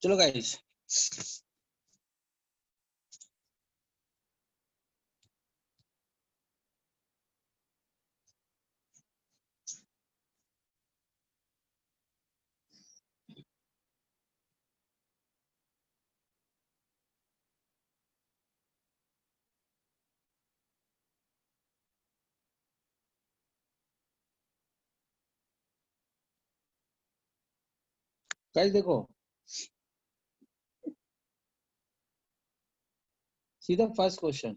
चलो guys, guys देखो, सीधा first question,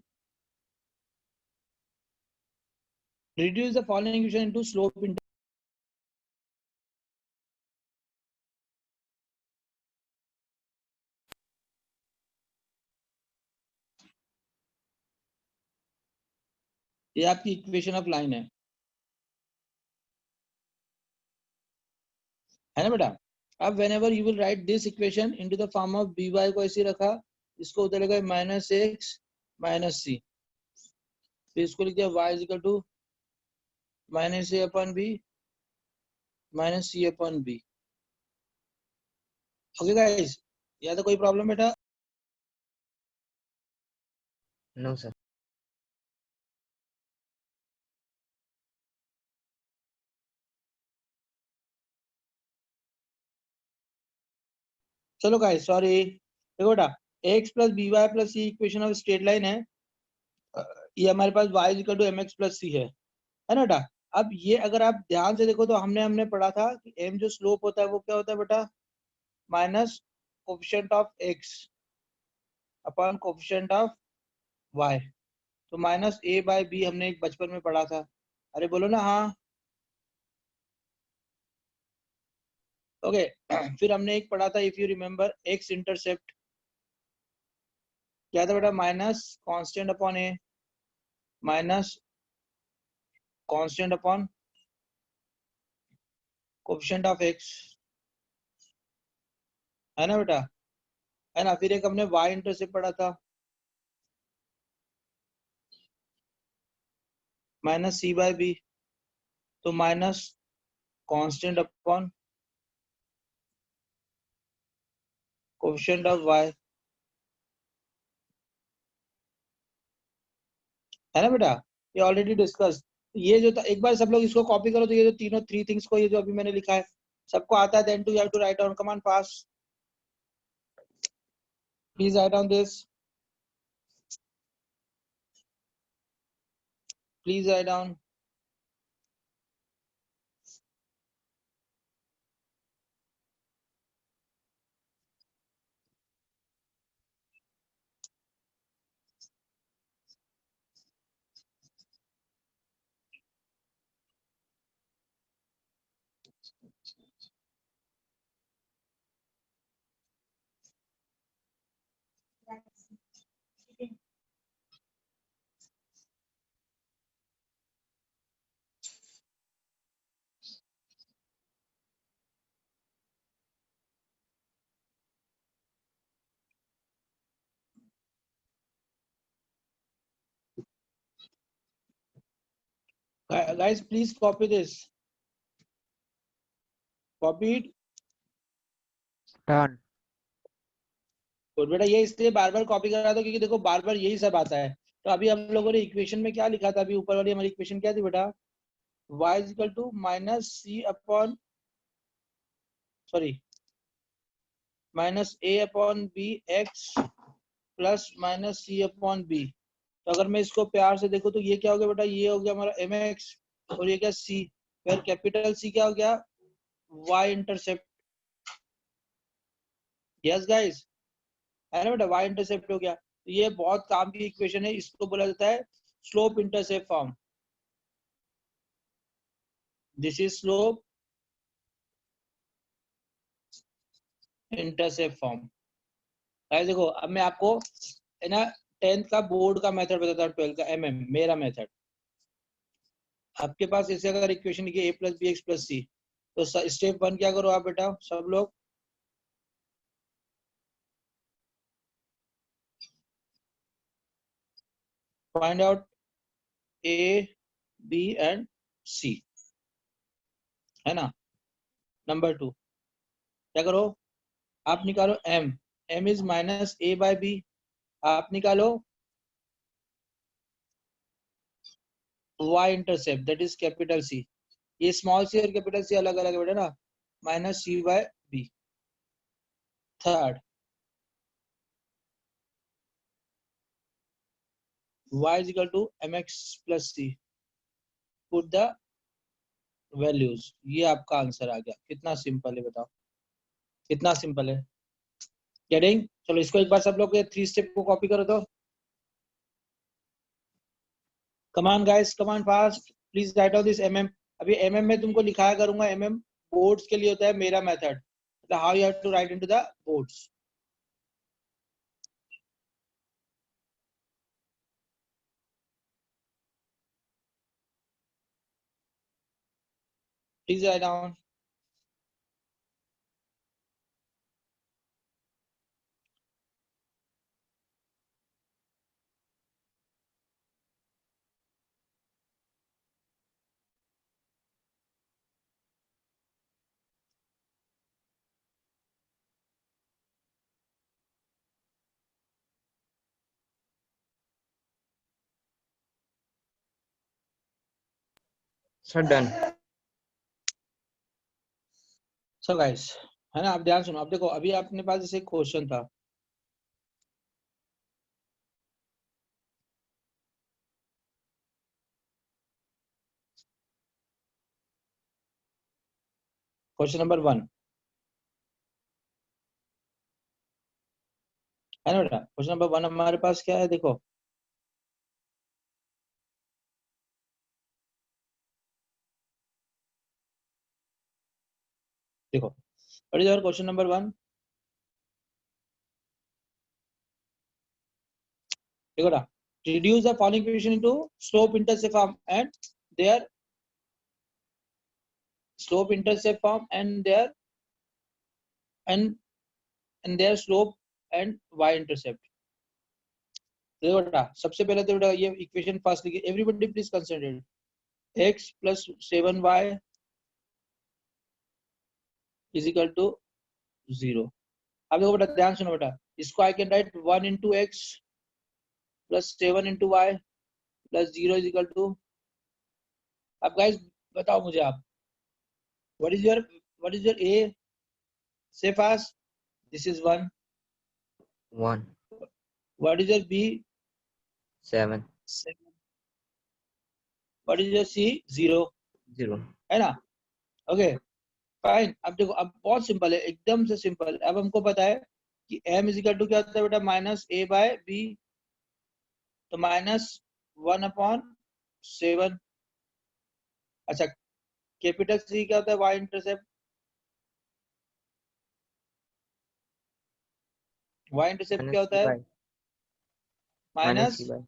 reduce the following equation into slope inter ये आपकी इक्वेशन ऑफ लाइन है ना बेटा। अब whenever you will write this equation into the form of b y को ऐसे रखा, इसको उधर लगा माइनस एक्स माइनस सी, फिर इसको लिख दिया y is equal to minus a upon b minus c upon b. Okay guys, या तो कोई प्रॉब्लम बेटा? No sir. चलो गाइस, सॉरी, देखो बेटा, x plus b y plus c equation of straight line है, ये हमारे पास y is equal to m x plus c है ना बेटा। अब ये अगर आप ध्यान से देखो तो हमने पढ़ा था कि m जो स्लोप होता है वो क्या होता है बेटा, minus coefficient of x upon coefficient of y। तो माइनस a बाय b हमने एक बचपन में पढ़ा था, अरे बोलो ना हाँ। ओके फिर हमने एक पढ़ा था, if you remember, x intercept क्या था बेटा, minus constant upon a minus constant upon coefficient of x, है ना बेटा, है ना। फिर एक हमने y इंटरसेप्ट पढ़ा था, माइनस सी बाय बी, तो minus constant upon coefficient of y, है ना बेटा। ये ऑलरेडी डिस्कस, ये जो था एक बार सब लोग इसको कॉपी करो, तो ये जो तीनों थ्री थिंग्स को, ये जो अभी मैंने लिखा है सबको आता है, then to you have to write down, come on fast, please write down this, please write down. Guys, please copy this, copy it। Done. और बेटा ये इसलिए बार बार कॉपी कर रहा था क्योंकि देखो बार बार यही सब आता है। तो अभी हम लोगों ने इक्वेशन में क्या लिखा था, अभी ऊपर वाली हमारी इक्वेशन क्या थी बेटा, y is equal to minus c upon, sorry, minus a upon b x plus minus c upon b. तो अगर मैं इसको प्यार से देखूं तो ये क्या हो गया बेटा, ये हो गया हमारा एम एक्स, और ये क्या सी, फिर कैपिटल सी क्या हो गया, वाई इंटरसेप्ट। यस गाइस, है ना बेटा, वाई इंटरसेप्ट हो गया। तो ये बहुत काम की इक्वेशन है, इसको बोला जाता है slope intercept form. This is slope intercept form. Guys देखो, अब मैं आपको है ना 10th का बोर्ड का मेथड बताता हूँ, 12th का एमएम मेरा मेथड। आपके पास ऐसे अगर इक्वेशन लिखी a plus b x plus c, तो स्टेप 1 क्या करो आप बेटा सब लोग, find out a b and c, है ना। नंबर 2 क्या करो, आप निकालो m, m is minus a by b। आप निकालो y intercept that is capital C। ये स्मॉल सी और कैपिटल C अलग अलग है बेटा ना, minus C by b। Third y is equal to mx plus c, put the values. ये आपका आंसर आ गया। कितना सिंपल है बताओ, कितना सिंपल है। गेटिंग? चलो इसको एक बार सब लोग 3 स्टेप को कॉपी करो तो। Come on guys, come on fast, please write down this mm। अभी mm में तुमको लिखाया करूंगा, mm बोर्ड्स के लिए होता है मेरा मेथड, मतलब how you have to write into the boards. Please write down. Sir done. So guys, है ना, आप ध्यान सुनो। अब देखो, अभी अपने पास जैसे क्वेश्चन था, क्वेश्चन नंबर 1 है ना बेटा। क्वेश्चन नंबर 1 हमारे पास क्या है, देखो देखो, what is your question number 1? देखो ना, reduce the following equation into slope intercept form and their slope intercept form and and their slope and y intercept। देखो बेटा, सबसे पहले तो बेटा ये इक्वेशन फर्स्ट लिखिए, एवरीबॉडी प्लीज कंसिडर x प्लस 7y इज इक्वल टू 0। अब देखो बेटा, ध्यान सुनो बेटा, इसको I can write 1 into x plus 7 into y plus 0 is equal to. अब गाइस बताओ मुझे आप, what is your a? Say fast, this is 1। 1 what is your b? 7 7। What is your c? 0, 0 है ना। Okay fine. अब देखो, अब बहुत सिंपल है, एकदम से सिंपल। अब हमको पता है कि m इज इक्वल टू क्या होता है बेटा, माइनस a बाय b। तो माइनस 1/7। अच्छा, कैपिटल C क्या होता है, y इंटरसेप्ट। y इंटरसेप्ट क्या माइनस होता सी है, by minus minus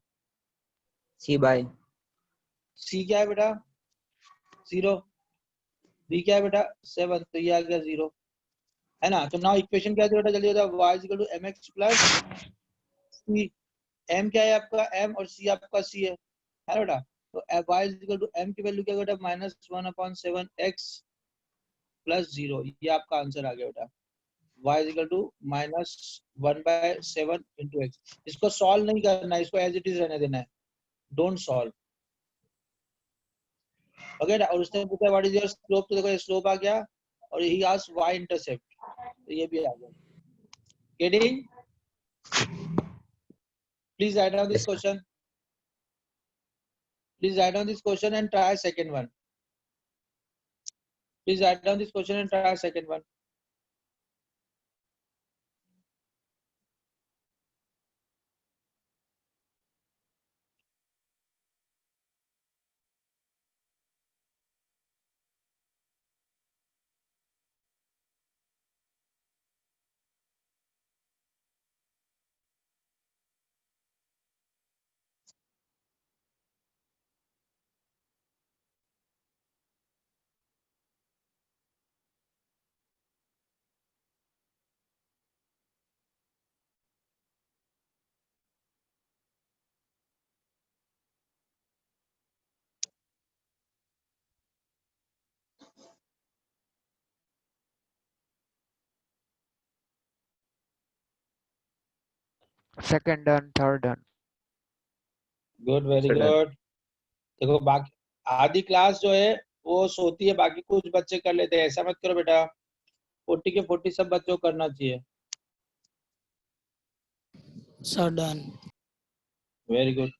C by c क्या है बेटा, 0। b क्या है बेटा, 7। तो ये आ गया 0, है ना। तो नाउ इक्वेशन क्या है बेटा, जल्दी बताओ। y is equal to mx plus c। m क्या है आपका, m, और c आपका c है ना बेटा। तो y is equal to m की वैल्यू क्या बेटा, माइनस 1/7x प्लस 0। ये आपका आंसर आ गया बेटा। y is equal to minus 1/7 into x. इसको सॉल्व नहीं करना है, इसको एज इट इज रहने देना है, डोंट सॉल्व। ओके, और उसने पूछा व्हाट इज योर स्लोप, तो देखो ये स्लोप आ गया, और ही आस्क्ड y इंटरसेप्ट, तो ये भी आ गया। Getting? Please write down this yes sir. Question, please write down this question and try second one. Please write down this question and try second one. second done, third done. Good, very So done. Good. देखो बाकी आधी class जो है वो सोती है, बाकी कुछ बच्चे कर लेते हैं, ऐसा मत करो बेटा। 40 के 40 सब बच्चों को करना चाहिए। Sir, done. Very good.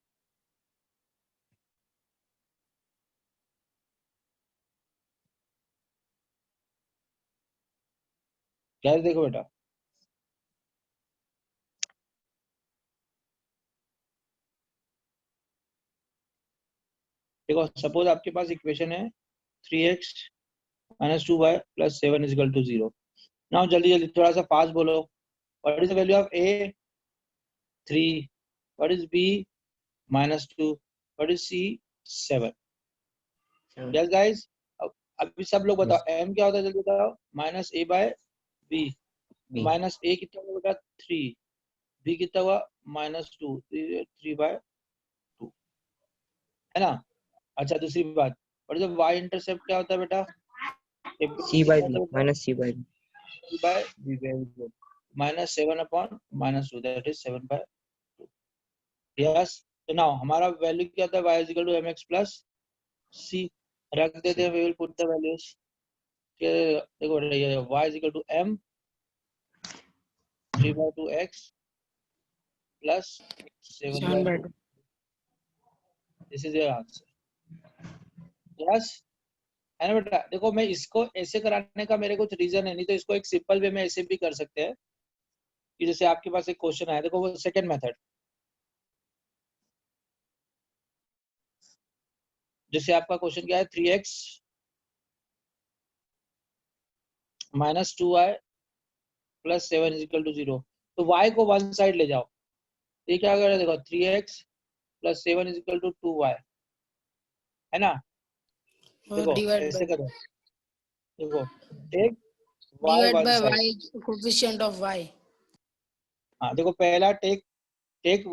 Gas देखो बेटा, देखो सपोज आपके पास इक्वेशन है 3x minus 2y plus 7 is equal to 0। Now जल्दी जल्दी थोड़ा सा फास्ट बोलो। What is the value of a? 3। What is b? -2। What is c? 7। Seven. Yes guys, अभी सब लोग बताओ Yes. m क्या होता है, जल्दी बताओ। -a/b। B. -a कितना हुआ बेटा? 3। b कितना हुआ? -2। 3/2 है ना। अच्छा दूसरी बात, और जो y इंटरसेप्ट क्या होता है बेटा? C by B. Minus C by B. b/b, very good। -7/-2, that is 7/2। Yes, तो नाउ हमारा वैल्यू क्या था? y is equal to mx plus c। रख देते हैं, we will put the values। देखो ये y is equal to m 3/2x plus 7/2। 7/2. This is your answer. Yes, है ना बेटा। देखो मैं इसको ऐसे कराने का मेरे कुछ रीजन है, नहीं तो इसको एक सिंपल वे में ऐसे भी कर सकते हैं कि जैसे आपके पास एक क्वेश्चन आया, देखो वो सेकंड मेथड, जैसे आपका क्वेश्चन क्या है? 3x minus 2y plus 7 is equal to 0। तो y को वन साइड ले जाओ, ये क्या करें? देखो 3x plus 7 is equal to 2y, है ना। Or देखो divide ऐसे by करो, देखो take y divide one by side. y, coefficient of y. हाँ देखो पहला टेक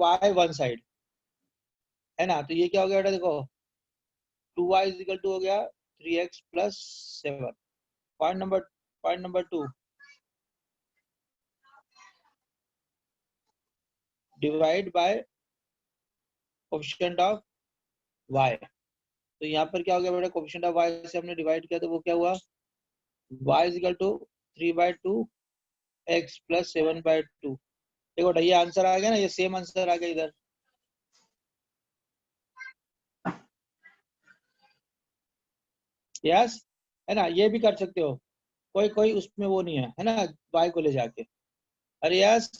y वन साइड, है ना। तो ये क्या हो गया बेटा? देखो 2y is equal to हो गया 3x plus 7। Point number 2, divide by coefficient of y। तो यहाँ पर क्या हो गया बेटा? कोएफिशिएंट ऑफ y से हमने डिवाइड किया, तो वो क्या हुआ? y is equal to 3/2x plus 7/2। देखो बेटा ये आंसर आ गया ना, ये सेम आंसर आ गया इधर। यस, है ना। ये भी कर सकते हो, कोई कोई उसमें वो नहीं है ना, y को ले जाके। अरे यस,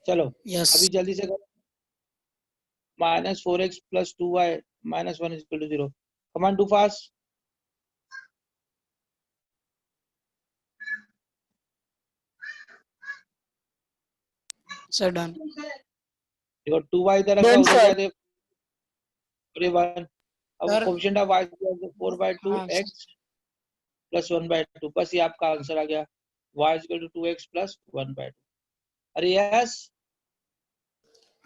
चलो Yes. अभी जल्दी से करो। -4x plus 2y minus 1 is equal to 0। Come on, do fast। Sir, done. देखो 2y इधर रखा, Done, उधर sir. क्या थे? 1। अब Sir, coefficient of y 4/2x plus 1/2। बस ये आपका आंसर आ गया, y is equal to 2x plus 1/2। अरे यस,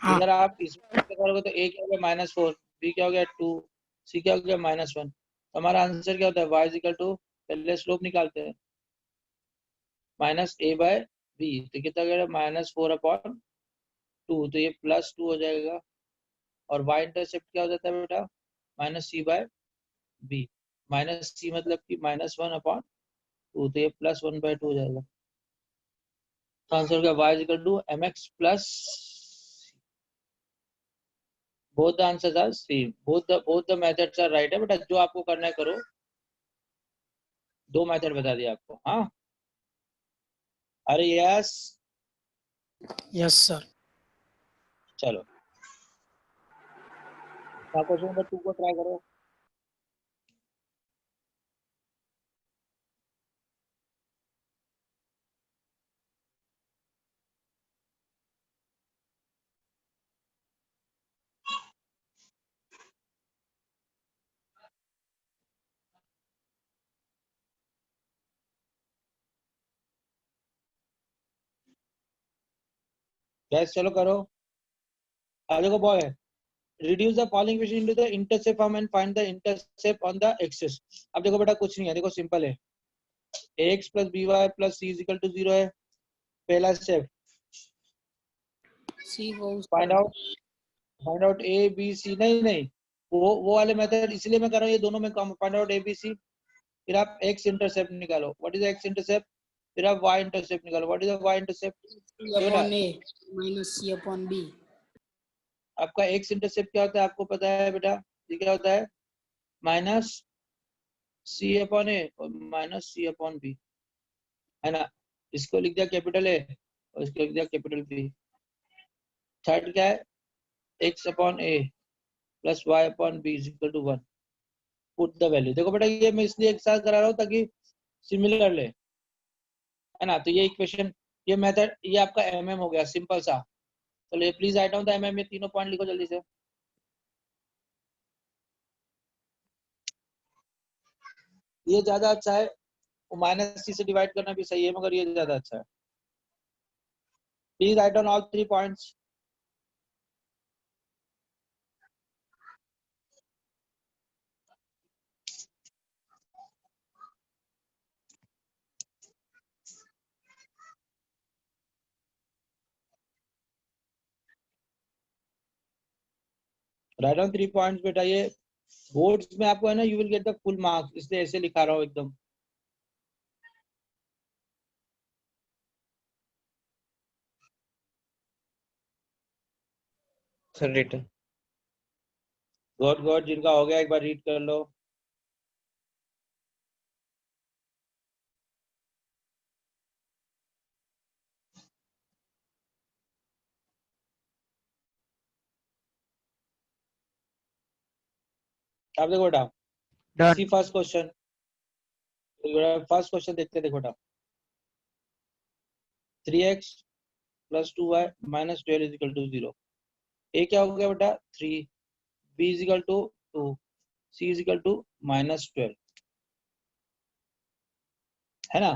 हाँ, इधर आप इसमें करोगे तो a क्या हो गया? -4, b क्या हो गया? 2, c क्या हो गया? -1। हमारा आंसर क्या होता है? y is equal to, पहले स्लोप निकालते हैं, -a/b। तो कितना गया? -4/2, तो ये +2 हो जाएगा। और y इंटरसेप्ट क्या हो जाता है बेटा? -c/b। -c मतलब कि -1/2, तो ये +1/2 हो जाएगा। तो आंसर क्या? y is equal to mx plus both the answers are same, both the methods are right है बेटा। जो आपको करना है करो, दो मेथड बता दिया आपको। हाँ, अरे यस, yes, sir. चलो क्वेश्चन नंबर 2 को ट्राई करो। गैस चलो करो। अब देखो boy, reduce the following equation into the intercept form and find the intercept on the axis। अब देखो बेटा कुछ नहीं है, देखो सिंपल है, ax plus by plus c is equal to 0 है, पहला स्टेप। C वो find out A B C, नहीं वो वाले मेथड इसलिए मैं कर रहा हूँ, ये दोनों में कम। Find out A B C, फिर आप x इंटरसेप्ट निकालो। What is x intercept? फिर आप y इंटरसेप्ट निकालो। What is y intercept? C upon A minus C upon B. आपका x इंटरसेप्ट क्या होता है आपको पता है बेटा? ये क्या होता है? माइनस C अपॉन A और माइनस C अपॉन B, है ना? इसको लिख दिया कैपिटल A और इसको लिख दिया कैपिटल B। थर्ड क्या है? x upon A plus y upon B is equal to 1। Put the value. देखो बेटा, ये मैं इसलिए एक साथ करा रहा हूँ ताकि सिमिलर ले, है ना? तो ये इक्वेशन, ये मेथड, ये आपका mm हो गया, सिंपल सा। चलो ये please write down the mm, ये तीनों पॉइंट लिखो जल्दी से। ये ज्यादा अच्छा है, माइनस सी से डिवाइड करना भी सही है, मगर ये ज्यादा अच्छा है। Please write down all 3 points. Write down 3 points बेटा। ये बोर्ड्स में आपको है ना, you will get the full marks, इसलिए ऐसे लिखा रहा हूँ एकदम। Sir return. गुड गुड, जिनका हो गया एक बार रीड कर लो। आप देखो बेटा, see first question. First question देखते देखो बेटा। 3x plus 2y minus 12 is equal to 0। A क्या हो गया बेटा? 3, b is equal to 2, c is equal to minus 12, है ना?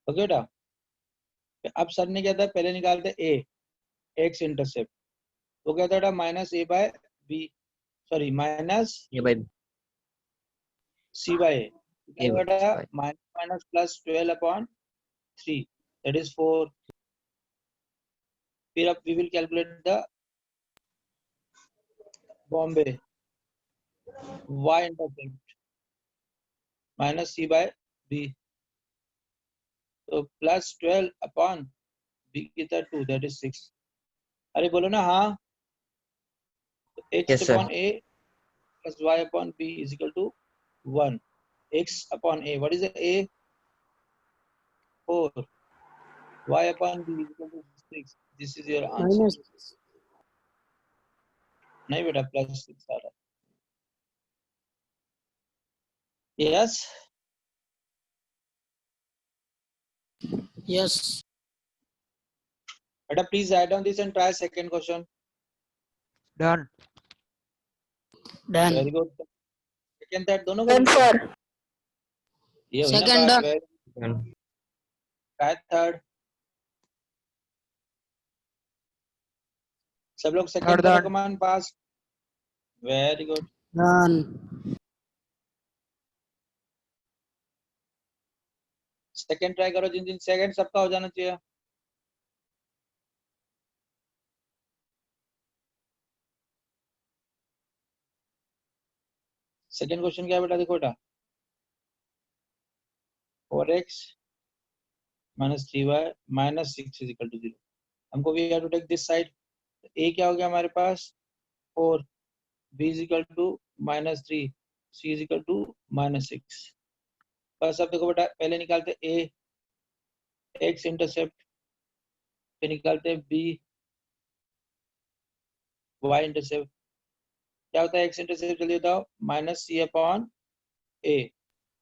ओके बेटा, अब सर ने क्या था, पहले निकालते ए, एक्स इंटरसेप्ट। वो क्या था बेटा? Minus a by b, sorry minus ये by c by a. A क्या बेटा? By minus minus plus 12 upon 3, that is 4। फिर अब we will calculate the Bombay y intercept minus C by b, तो प्लस 12 अपॉन बी की तरह 2, that is 6। अरे बोलो ना हाँ। Yes x sir. Upon a plus y upon b is equal to 1. X upon a, what is the a? 4. Y upon b is equal to 6. This is your answer. Minus. नहीं बेटा, plus 6 आ रहा है। Yes Yes. बेटा, please write down this and try second question. Done. Done. Very good. Second third दोनों को Done, लिखो। sir. ये हुई ना Second बात। done. डन। Try third. सब लोग सेकंड करो, कमान पास। Very good. Done. Second try करो, जिन जिन सेकंड सबका हो जाना चाहिए। सेकंड क्वेश्चन क्या है बेटा? देखो बेटा, 4x minus 3y minus 6 is equal to 0। हमको we have to take this side। a क्या हो गया हमारे पास? 4, b is equal to minus 3, c is equal to minus 6। बस अब देखो बेटा, पहले निकालते a x इंटरसेप्ट, फिर निकालते b y इंटरसेप्ट। क्या होता है x इंटरसेप्ट? जल्दी बताओ। माइनस c अपॉन a,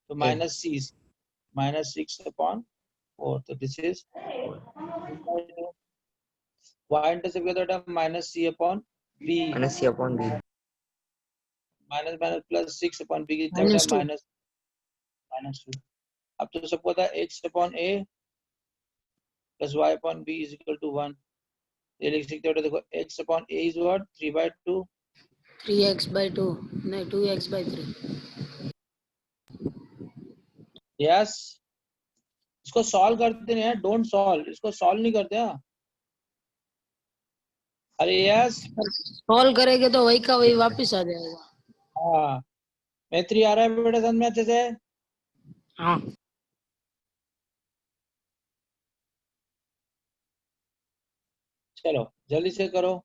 तो माइनस -6 अपॉन 4, तो दिस इज y इंटरसेप्ट क्या होता है? Minus c upon b, minus c upon b. Minus minus plus 6 upon b कितना Minus बेटा? 2. -2। अब तो सबको पता है x upon a plus y upon b is equal to 1। ये लिख सकते हो। देखो x upon a is what? 3/2। 3x by 2. No, 2x by 3. Yes, इसको सॉल्व करते हैं, डोंट सॉल्व, इसको सॉल्व नहीं करते हैं। अरे यस, सॉल्व करेंगे तो वही का वही वापस आ जाएगा। हाँ मैत्री आ रहा है बेटा समझ में अच्छे से? हाँ चलो जल्दी से करो।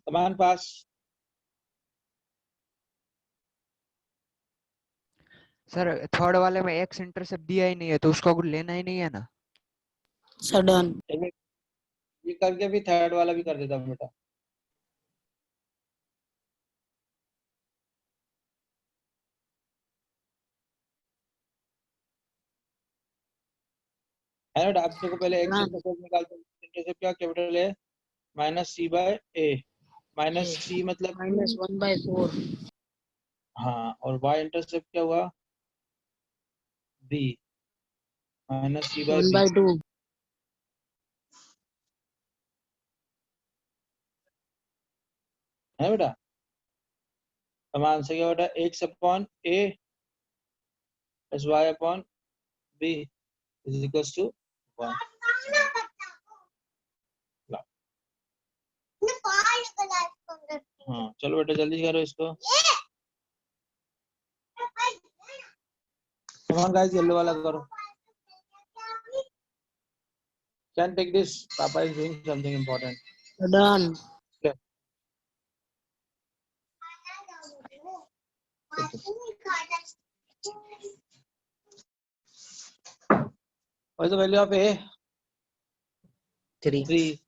कमान पास। सर थर्ड वाले में एक्स इंटरसेप्ट दिया ही नहीं है तो उसका कुछ लेना ही नहीं है ना। सडन। ये करके भी थर्ड वाला भी कर देता हूँ बेटा। है ना, आप देखो पहले एक्स इंटरसेप्ट निकालते हैं। इंटरसेप्ट क्या, capital A minus C by A, minus C मतलब माइनस 1/4। हाँ, और वाई इंटरसेप्ट क्या हुआ, B minus C by B. 1/2। है बेटा, समान से क्या बेटा, X upon A plus Y upon B is equals to 1। हाँ चलो बेटा जल्दी करो इसको। कमान गाइस, येलो वाला करो। Can take this, Papa is doing something important. Sudden. Okay. What is the value of a? 3 3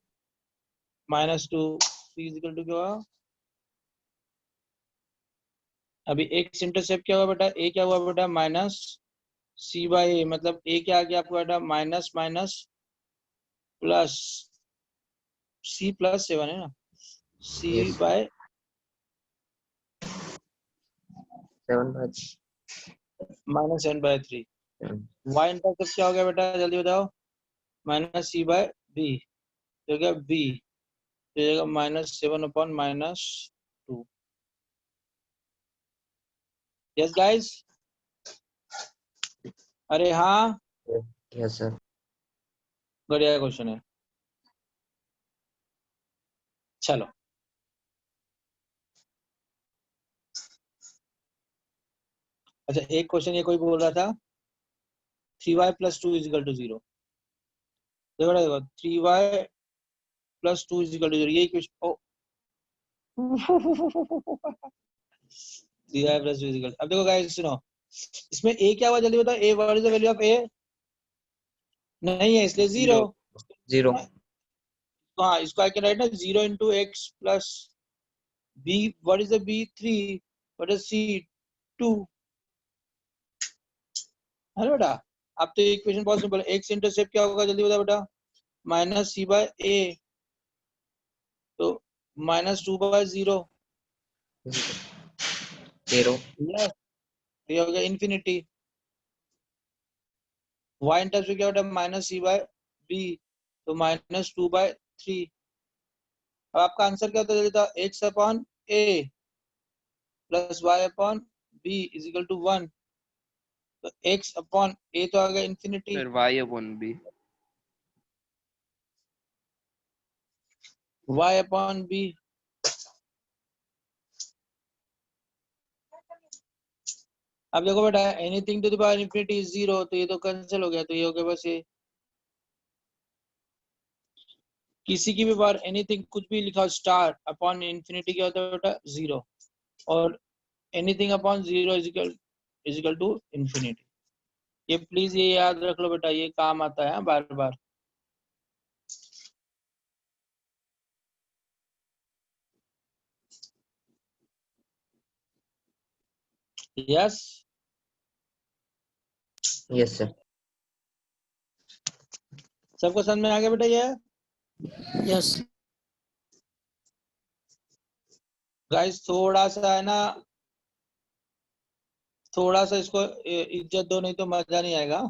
minus 2 c is equal to क्या हुआ? अभी x इंटरसेप्ट क्या हुआ बेटा, a क्या हुआ बेटा, माइनस c बाय a, मतलब a क्या आ गया आपको बेटा, minus minus plus c plus 7 है ना, c yes by 7 by minus 7 by 3। 7 y intercept क्या हो गया बेटा, जल्दी बताओ, माइनस c बाय b, तो क्या b तो जाएगा minus 7 upon minus 2। Yes guys, अरे हाँ yes sir बढ़िया क्वेश्चन है। चलो अच्छा, एक क्वेश्चन ये कोई बोल रहा था 3y plus 2 is equal to 0। देखो देखो 3y plus 2 is equal to 0, यही question. Oh 3y plus 2 is equal, अब देखो गाइस सुनो, इसमें a क्या हुआ जल्दी बताओ, a what is the value of a, नहीं है इसलिए 0। 0 हाँ इसको आई कैन राइट ना, 0 into x plus b, what is the b, 3, what is c, 2। है ना बेटा, अब तो इक्वेशन बहुत सिंपल है। x इंटरसेप्ट क्या होगा जल्दी बताओ बेटा, माइनस c बाय a, तो माइनस 2 बाय 0। 0 यस, ये हो गया इन्फिनिटी। y इंटरसेप्ट क्या होता है, माइनस c बाय b, तो माइनस 2 बाय 3। अब आपका आंसर क्या होता है जल्दी बताओ, x upon a plus y upon b is equal to 1, तो x अपॉन a तो आ गया इन्फिनिटी, फिर y upon b। y upon b। अब देखो बेटा, anything to the power infinity is 0, तो ये तो कैंसिल हो गया, तो ये हो गया बस ये, किसी की भी पावर एनीथिंग कुछ भी लिखा स्टार अपॉन इन्फिनिटी क्या होता है बेटा, 0, और anything upon 0 is equal to infinity. ये प्लीज ये याद रख लो बेटा, ये काम आता है बार बार। यस yes sir सबको समझ में आ गया बेटा ये? यस। गाइस थोड़ा सा है ना, थोड़ा सा इसको इज्जत दो, नहीं तो मजा नहीं आएगा।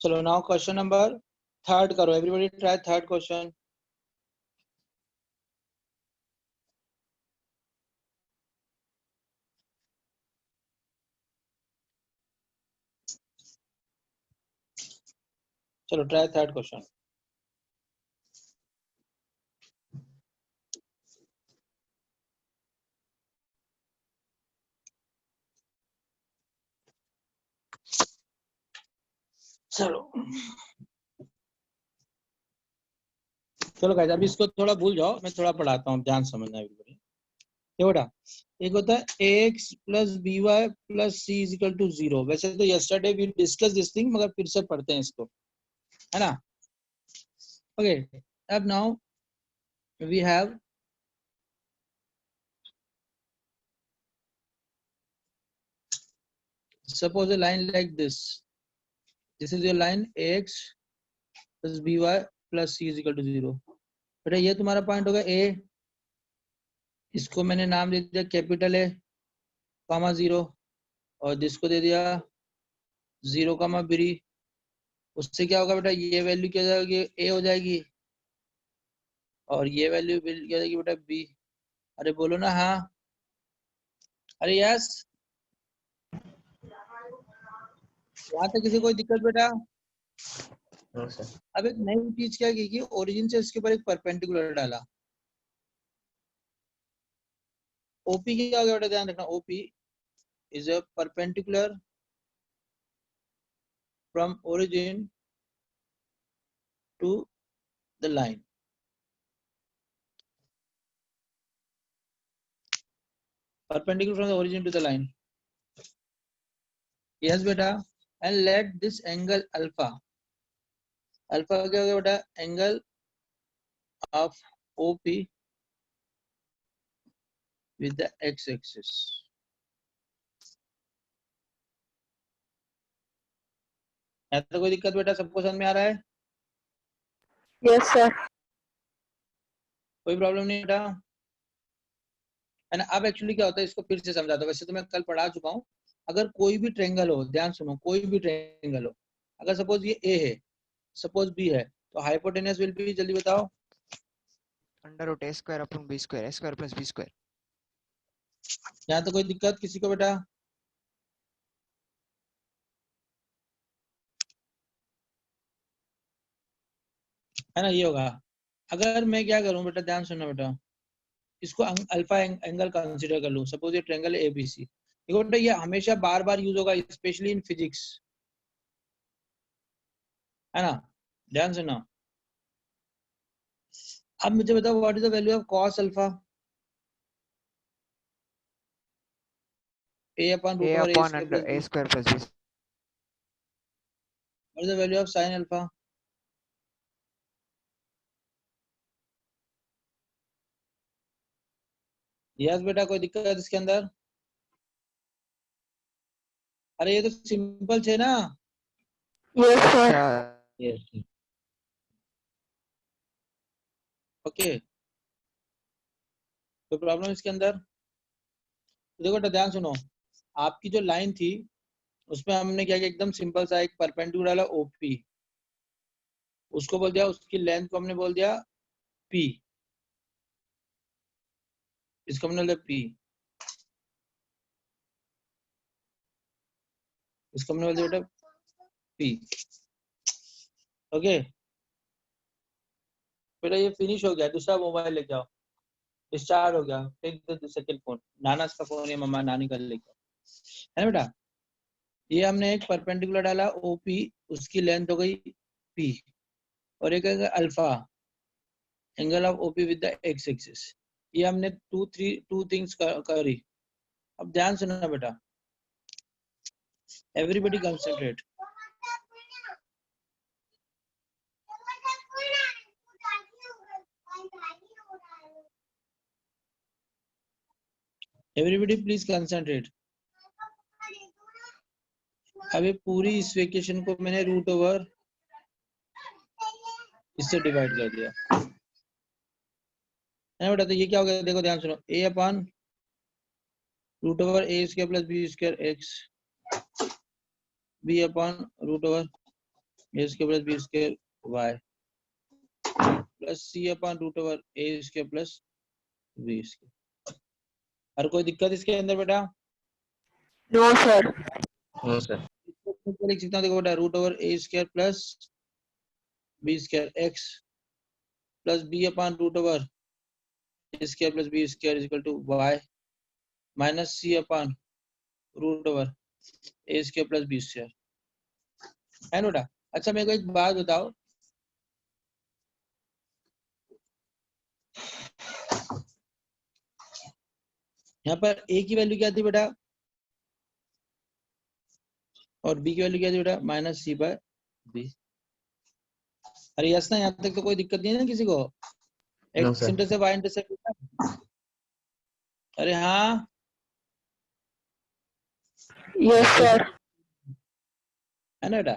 चलो नाउ क्वेश्चन नंबर थर्ड करो, एवरीबॉडी ट्राई थर्ड क्वेश्चन। चलो ट्राई थर्ड क्वेश्चन। चलो चलो गाइस, अभी इसको थोड़ा भूल जाओ, मैं थोड़ा पढ़ाता हूँ, ध्यान समझना एवरीबॉडी। ये बेटा, एक होता है ax plus b y plus c is equal to 0। वैसे तो yesterday we discuss this thing, मगर फिर से पढ़ते हैं इसको, है ना। ओके, अब now we have suppose a line like this. This is your line ax plus by plus c is equal to 0। बेटा ये तुम्हारा पॉइंट होगा a, इसको मैंने नाम दे दिया कैपिटल ए कॉमा 0, और जिसको दे दिया 0 कॉमा बी। उससे क्या होगा बेटा, ये वैल्यू क्या हो जाएगी, a हो जाएगी, और ये वैल्यू क्या हो जाएगी बेटा b। अरे बोलो ना हाँ, अरे यस, वहां तक किसी कोई दिक्कत बेटा? अब एक नई चीज क्या की कि ओरिजिन से इसके ऊपर एक परपेंडिकुलर डाला। ओपी क्या हो गया बेटा, ध्यान रखना, OP is a perpendicular from origin to the line। Perpendicular from the origin to the line। Yes बेटा, and let this angle alpha, alpha क्या हो गया बेटा, angle of OP with the x-axis। है तो कोई दिक्कत बेटा, सबको समझ में आ रहा है? Yes, sir. कोई प्रॉब्लम नहीं बेटा, है ना। अब एक्चुअली क्या होता है, इसको फिर से समझाता हूँ। वैसे तो मैं कल पढ़ा चुका हूँ। अगर कोई भी ट्रेंगल हो, ध्यान सुनो, कोई भी ट्रेंगल हो, अगर सपोज ये ए है, सपोज बी है, तो हाइपोटेनस विल बी, जल्दी बताओ। अंडर रूट ए स्क्वायर अपॉन बी स्क्वायर, ए स्क्वायर प्लस बी स्क्वायर। यहाँ तो कोई दिक्कत किसी को बेटा? है ना, ये होगा। अगर मैं क्या करूं बेटा, ध्यान सुनना बेटा, इसको अल्फा एंगल कंसीडर कर लूं, सपोज ये ट्रायंगल है एबीसी। देखो बेटा, ये हमेशा बार बार यूज होगा, स्पेशली इन फिजिक्स, है ना। ध्यान सुनना। अब मुझे बताओ, what is the value of cos अल्फा? a upon a root over a upon square under plus a b। Square plus b. What is the value of sin अल्फा? यस बेटा, कोई दिक्कत है इसके अंदर? अरे ये तो सिंपल है ना। Yes, sir. अच्छा, यस, ओके, कोई प्रॉब्लम इसके अंदर? देखो बेटा ध्यान सुनो, आपकी जो लाइन थी उसमें हमने क्या किया, एकदम सिंपल सा एक परपेंडिकुलर डाला ओपी, उसको बोल दिया, उसकी लेंथ को हमने बोल दिया पी, इसको हमने बोल दिया पी, इसको हमने बोल दिया बेटा पी। ओके बेटा, ये फिनिश हो गया। दूसरा मोबाइल लेके आओ, डिस्चार्ज हो गया, टेक द सेकंड फोन, नाना का फोन या मम्मा नानी का लेके आओ, है ना बेटा। ये हमने एक परपेंडिकुलर डाला ओपी, उसकी लेंथ हो गई पी, और एक alpha, angle of OP with the x axis. ये हमने टू थिंग्स करी। अब ध्यान सुनना बेटा, everybody concentrate. Everybody please concentrate. अभी पूरी इस वेकेशन को मैंने रूट ओवर इससे डिवाइड कर दिया, है बेटा। तो ये क्या हो गया, देखो ध्यान सुनो, a upon root over a square plus b square x, b upon root over a square plus b square y plus c upon root over a square plus b square. और कोई दिक्कत इसके अंदर बेटा? No, sir. No sir. लिख सकता हूँ, देखो बेटा, root over a square plus b square x plus b upon root over a square plus b square equal to y minus c upon root over a square plus b square, है ना बेटा? अच्छा मेरे को एक बात बताओ, यहाँ पर a की वैल्यू क्या थी बेटा और b की वैल्यू क्या थी बेटा? Minus c by b। अरे यस ना, यहाँ तक तो कोई दिक्कत नहीं है ना किसी को? एक्स इंटरसेप्ट वाई इंटरसेप्ट, अरे हाँ Yes, sir. है ना बेटा?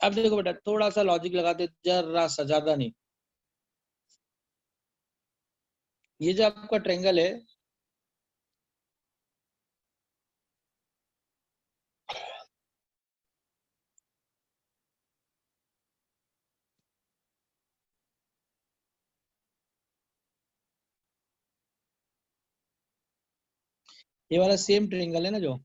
अब देखो बेटा, थोड़ा सा लॉजिक लगाते, जरा सा, ज्यादा नहीं। ये जो आपका ट्रायंगल है, ये वाला सेम ट्रायंगल है ना जो,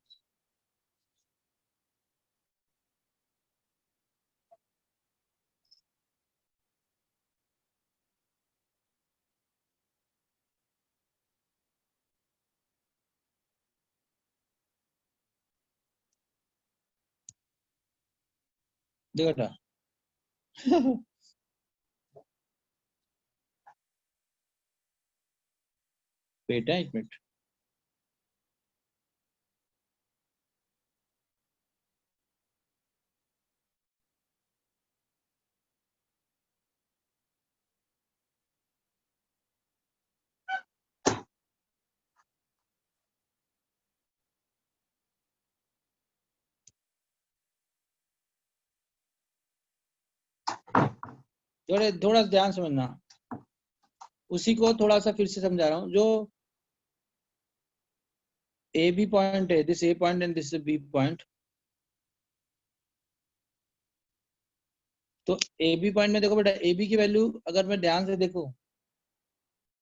देखो बेटा बेटा एक मिनट, थोड़ा ध्यान समझना, उसी को थोड़ा सा फिर से समझा रहा हूँ। जो ए बी पॉइंट है, this A point and this B point, तो ए बी पॉइंट में देखो बेटा, ए बी की वैल्यू अगर मैं ध्यान से देखूं